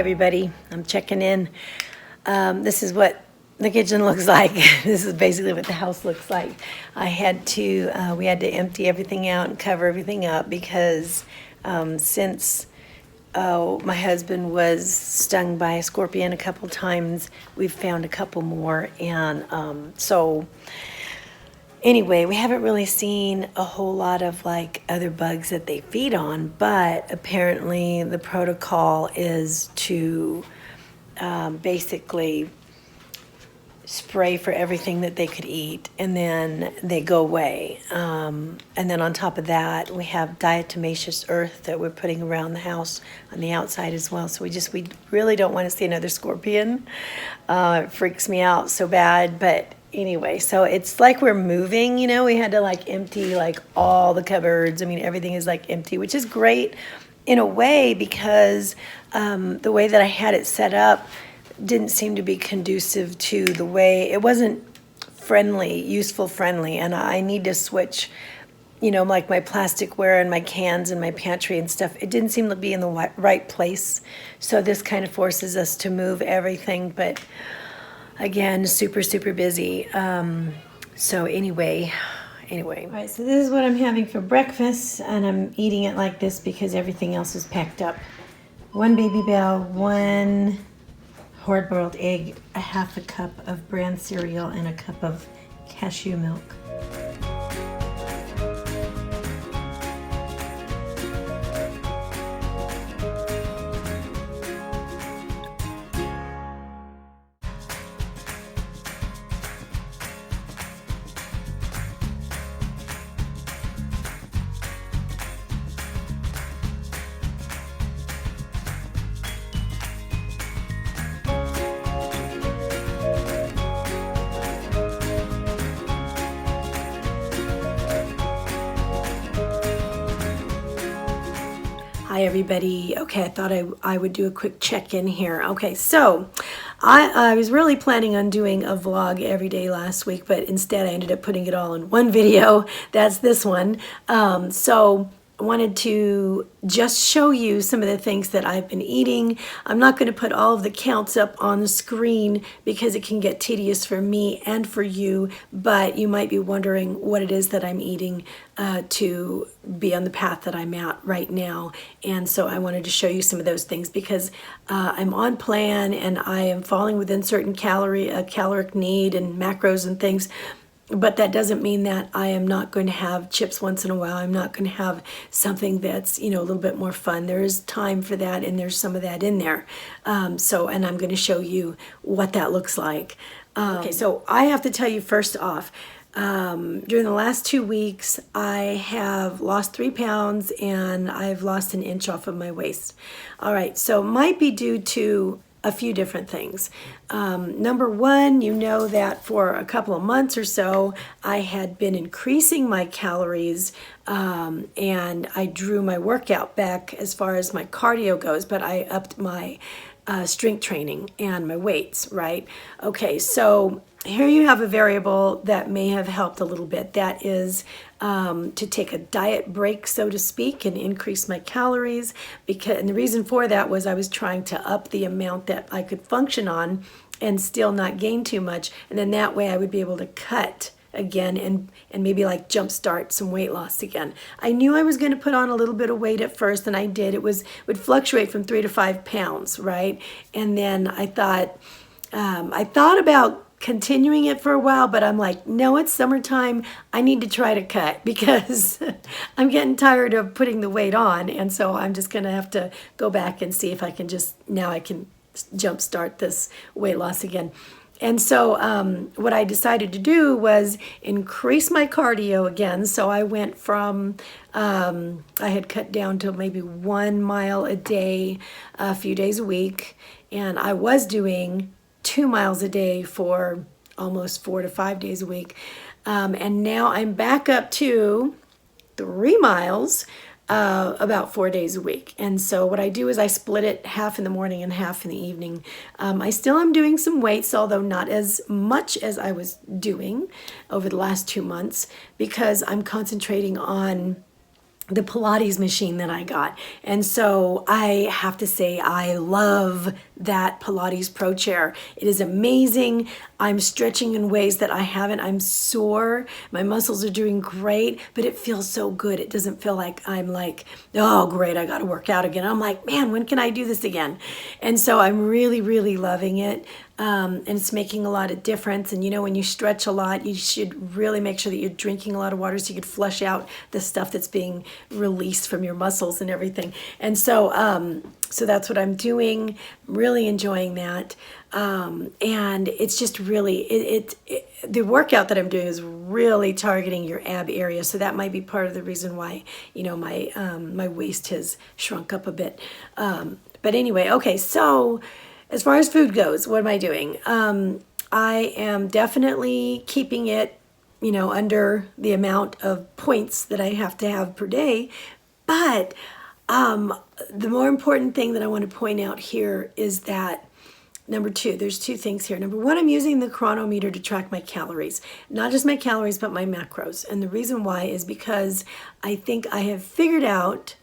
everybody. I'm checking in. This is what the kitchen looks like. This is basically what the house looks like. We had to empty everything out and cover everything up because since my husband was stung by a scorpion a couple times, we've found a couple more, and so anyway, we haven't really seen a whole lot of like other bugs that they feed on, but apparently the protocol is to basically spray for everything that they could eat, and then they go away. And then on top of that, we have diatomaceous earth that we're putting around the house on the outside as well. So we really don't want to see another scorpion. It freaks me out so bad, but anyway, so it's like we're moving, you know. We had to like empty like all the cupboards. I mean, everything is like empty, which is great in a way because the way that I had it set up didn't seem to be conducive to the way it wasn't useful friendly, and I need to switch, you know, like my plasticware and my cans and my pantry and stuff. It didn't seem to be in the right place, so this kind of forces us to move everything, but again, super busy. So anyway. All right, so this is what I'm having for breakfast, and I'm eating it like this because everything else is packed up. 1 Baby Bell, 1 hard-boiled egg, a half a cup of bran cereal, and a cup of cashew milk. Hi everybody. Okay, I thought I would do a quick check-in here. Okay, so I was really planning on doing a vlog every day last week, but instead I ended up putting it all in one video. That's this one. So I wanted to just show you some of the things that I've been eating. I'm not going to put all of the counts up on the screen because it can get tedious for me and for you, but you might be wondering what it is that I'm eating to be on the path that I'm at right now. And so I wanted to show you some of those things because I'm on plan and I am falling within certain caloric need and macros and things. But that doesn't mean that I am not going to have chips once in a while. I'm not going to have something that's, you know, a little bit more fun. There is time for that, and there's some of that in there. And I'm going to show you what that looks like. Okay, so I have to tell you first off, during the last 2 weeks, I have lost 3 pounds, and I've lost an inch off of my waist. All right, so it might be due to a few different things. Number one, you know that for a couple of months or so, I had been increasing my calories, and I drew my workout back as far as my cardio goes, but I upped my strength training and my weights, right? Okay, so here you have a variable that may have helped a little bit. That is to take a diet break, so to speak, and increase my calories. And the reason for that was I was trying to up the amount that I could function on and still not gain too much. And then that way I would be able to cut again and maybe like jumpstart some weight loss again. I knew I was going to put on a little bit of weight at first, and I did. It would fluctuate from 3 to 5 pounds, right? And then I thought about continuing it for a while, but I'm like, no, it's summertime. I need to try to cut because I'm getting tired of putting the weight on. And so I'm just going to have to go back and see if I can jumpstart this weight loss again. And so what I decided to do was increase my cardio again. So I went from, I had cut down to maybe 1 mile a day, a few days a week. And I was doing 2 miles a day for almost 4 to 5 days a week. And now I'm back up to 3 miles about 4 days a week. And so what I do is I split it half in the morning and half in the evening. I still am doing some weights, although not as much as I was doing over the last 2 months, because I'm concentrating on the Pilates machine that I got. And so I have to say, I love that Pilates Pro Chair. It is amazing. I'm stretching in ways that I haven't. I'm sore. My muscles are doing great, but it feels so good. It doesn't feel like I'm like, oh, great, I got to work out again. I'm like, man, when can I do this again? And so I'm really, really loving it. And it's making a lot of difference. And you know, when you stretch a lot, you should really make sure that you're drinking a lot of water so you could flush out the stuff that's being released from your muscles and everything. And so, so that's what I'm doing. I'm really enjoying that. And it's just really, the workout that I'm doing is really targeting your ab area. So that might be part of the reason why, you know, my waist has shrunk up a bit. But anyway, okay, so as far as food goes, what am I doing? I am definitely keeping it, you know, under the amount of points that I have to have per day. But the more important thing that I want to point out here is that number two, there's two things here. Number one, I'm using the chronometer to track my calories, not just my calories, but my macros. And the reason why is because I think I have figured out,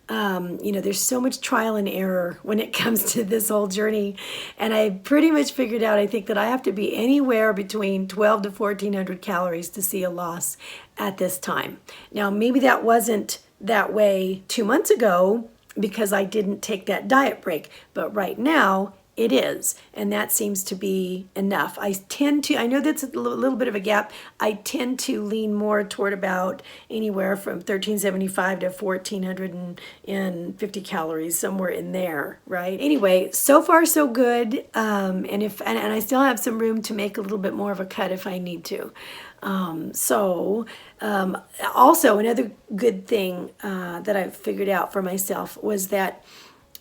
you know, there's so much trial and error when it comes to this whole journey. And I pretty much figured out, I think that I have to be anywhere between 12 to 1400 calories to see a loss at this time. Now, maybe that wasn't that way 2 months ago because I didn't take that diet break, but right now it is, and that seems to be enough. I know that's a little bit of a gap. I tend to lean more toward about anywhere from 1375 to 1450 calories, somewhere in there, right? Anyway, so far so good, and I still have some room to make a little bit more of a cut if I need to. Also another good thing that I've figured out for myself was that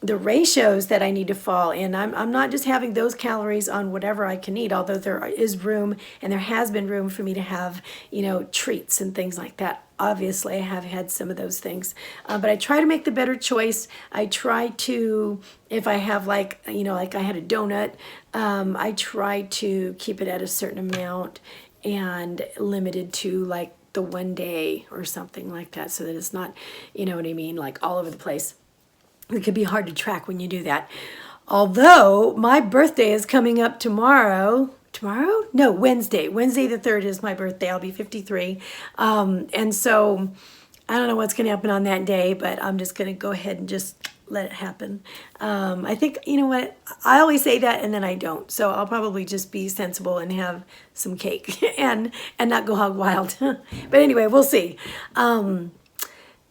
the ratios that I need to fall in, I'm not just having those calories on whatever I can eat, although there is room and there has been room for me to have, you know, treats and things like that. Obviously, I have had some of those things, but I try to make the better choice. I try to, if I have like, you know, like I had a donut, I try to keep it at a certain amount and limited to like the 1 day or something like that, so that it's not, you know what I mean, like all over the place. It could be hard to track when you do that. Although my birthday is coming up tomorrow. Tomorrow? No, Wednesday. Wednesday the 3rd is my birthday. I'll be 53. And so I don't know what's going to happen on that day, but I'm just going to go ahead and just let it happen. I think, you know what? I always say that and then I don't. So I'll probably just be sensible and have some cake and not go hog wild. But anyway, we'll see.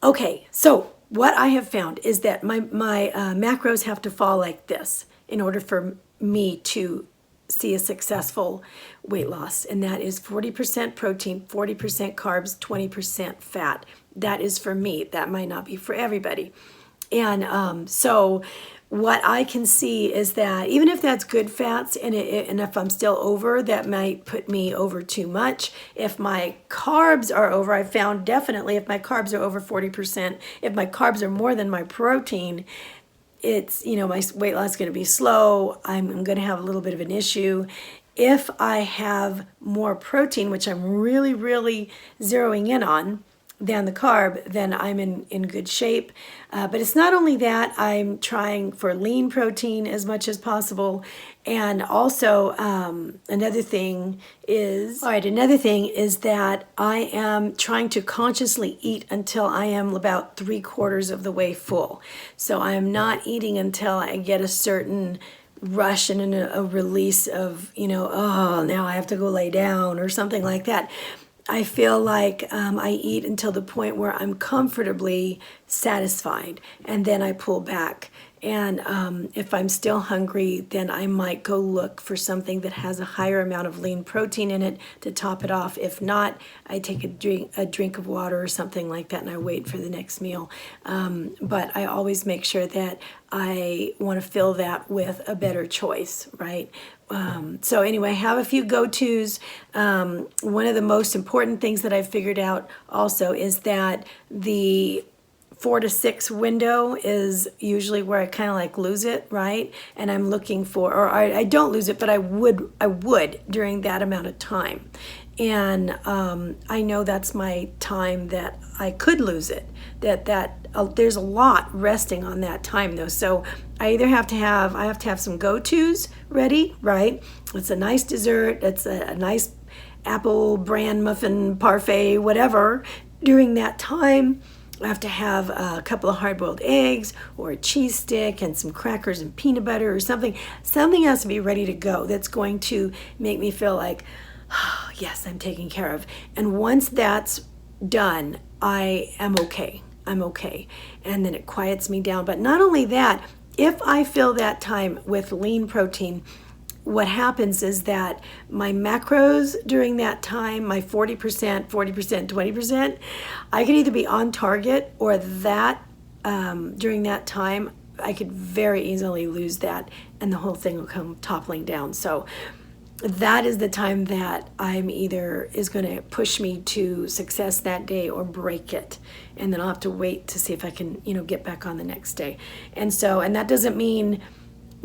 Okay, so what I have found is that my macros have to fall like this in order for me to see a successful weight loss. And that is 40% protein, 40% carbs, 20% fat. That is for me. That might not be for everybody. And so what I can see is that even if that's good fats and if I'm still over, that might put me over too much. If my carbs are over, I found definitely if my carbs are over 40%, if my carbs are more than my protein, it's, you know, my weight loss is going to be slow. I'm going to have a little bit of an issue. If I have more protein, which I'm really, really zeroing in on, than the carb, then I'm in good shape. But it's not only that, I'm trying for lean protein as much as possible. And also another thing is that I am trying to consciously eat until I am about 3/4 of the way full. So I am not eating until I get a certain rush and a release of, you know, oh, now I have to go lay down or something like that. I feel like I eat until the point where I'm comfortably satisfied, and then I pull back. And if I'm still hungry, then I might go look for something that has a higher amount of lean protein in it to top it off. If not, I take a drink of water or something like that, and I wait for the next meal. But I always make sure that I want to fill that with a better choice, right? So anyway, I have a few go-tos. One of the most important things that I've figured out also is that the 4 to 6 window is usually where I kind of like lose it, right? And I'm looking for, or I don't lose it, but I would during that amount of time. And I know that's my time that I could lose it. There's a lot resting on that time though. So I have to have some go-tos ready, right? It's a nice dessert. It's a nice apple bran muffin parfait, whatever. During that time, I have to have a couple of hard-boiled eggs or a cheese stick and some crackers and peanut butter or something. Something has to be ready to go that's going to make me feel like, oh, yes, I'm taken care of. And once that's done, I am okay. I'm okay. And then it quiets me down. But not only that, if I fill that time with lean protein, what happens is that my macros during that time, my 40%, 20%, I could either be on target or that during that time, I could very easily lose that and the whole thing will come toppling down. So that is the time that I'm either is going to push me to success that day or break it. And then I'll have to wait to see if I can, get back on the next day. And that doesn't mean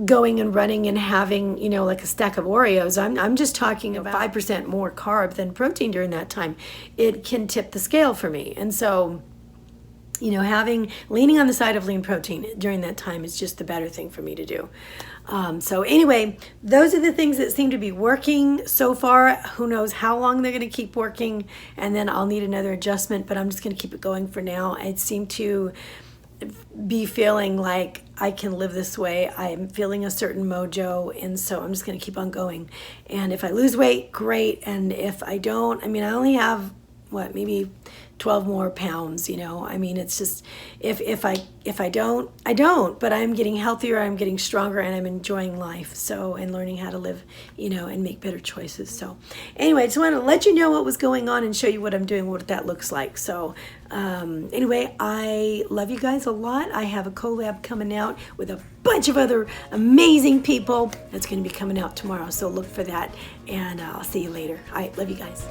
going and running and having, like a stack of Oreos. I'm just talking about 5% more carb than protein during that time. It can tip the scale for me. And so, leaning on the side of lean protein during that time is just the better thing for me to do. So anyway, those are the things that seem to be working so far. Who knows how long they're going to keep working, and then I'll need another adjustment, but I'm just going to keep it going for now. I seem to be feeling like I can live this way. I'm feeling a certain mojo, and so I'm just going to keep on going. And if I lose weight, great. And if I don't, I only have maybe 12 more pounds, it's just, if I don't, I don't, but I'm getting healthier, I'm getting stronger, and I'm enjoying life. So, and learning how to live, and make better choices. So anyway, I just wanted to let you know what was going on and show you what I'm doing, what that looks like. So anyway, I love you guys a lot. I have a collab coming out with a bunch of other amazing people that's going to be coming out tomorrow. So look for that, and I'll see you later. All right, love you guys.